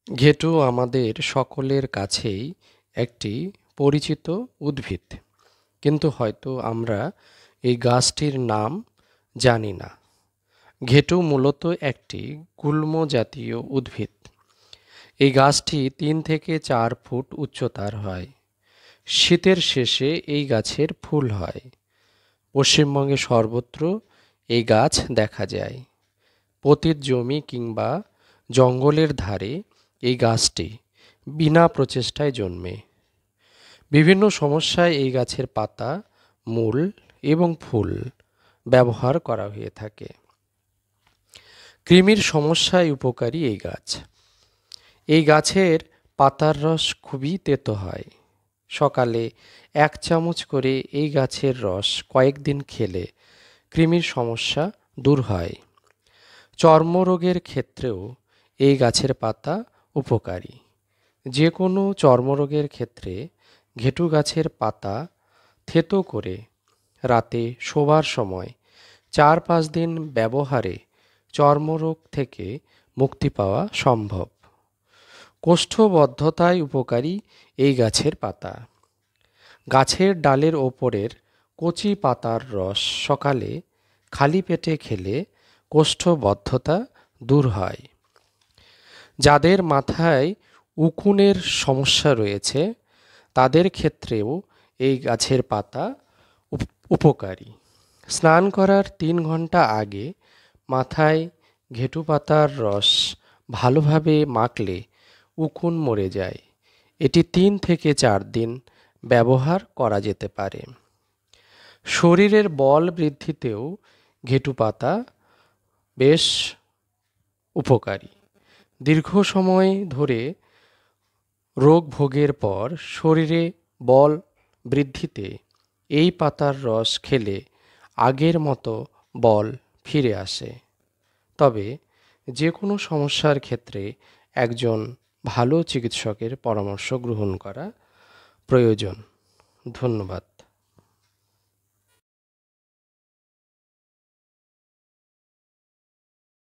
ঘেটু আমাদের সকলের কাছেই একটি পরিচিত উদ্ভিদ, কিন্তু হয়তো আমরা এই গাছটির নাম জানি না। ঘেটু মূলত একটি গুল্ম জাতীয় উদ্ভিদ। এই গাছটি 3 থেকে 4 ফুট উচ্চতার হয়। শীতের শেষে এই গাছের ফুল হয়। পশ্চিমবঙ্গে সর্বত্র এই গাছ দেখা যায়। পতিত জমি কিংবা জঙ্গলের ধারে এই গাছটি বিনা প্রচেষ্টায় জন্মে। বিভিন্ন সমস্যায় এই গাছের পাতা, মূল এবং ফুল ব্যবহার করা হয়ে থাকে। কৃমির সমস্যায় উপকারী এই গাছ। এই গাছের পাতার রস খুবই তেতো হয়। সকালে 1 চামচ করে এই গাছের রস কয়েকদিন খেলে কৃমির সমস্যা দূর হয়। চর্মরোগের ক্ষেত্রেও এই গাছের পাতা উপকারী। যে কোনো চর্মরোগের ক্ষেত্রে ঘেটু গাছের পাতা থেতো করে রাতে শোবার সময় 4-5 দিন ব্যবহারে চর্মরোগ থেকে মুক্তি পাওয়া সম্ভব। কোষ্ঠবদ্ধতায় উপকারী এই গাছের পাতা। গাছের ডালের ওপরের কচি পাতার রস সকালে খালি পেটে খেলে কোষ্ঠবদ্ধতা দূর হয়। যাদের মাথায় উকুনের সমস্যা রয়েছে তাদের ক্ষেত্রেও এই গাছের পাতা উপকারী। স্নান করার 3 ঘন্টা আগে মাথায় ঘেটু পাতার রস ভালোভাবে মাখলে উকুন মরে যায়। এটি 3 থেকে 4 দিন ব্যবহার করা যেতে পারে। শরীরের বল বৃদ্ধিতেও ঘেটু পাতা বেশ উপকারী। দীর্ঘ সময় ধরে রোগ ভোগের পর শরীরে বল বৃদ্ধিতে এই পাতার রস খেলে আগের মতো বল ফিরে আসে। তবে যে কোনো সমস্যার ক্ষেত্রে একজন ভালো চিকিৎসকের পরামর্শ গ্রহণ করা প্রয়োজন। ধন্যবাদ।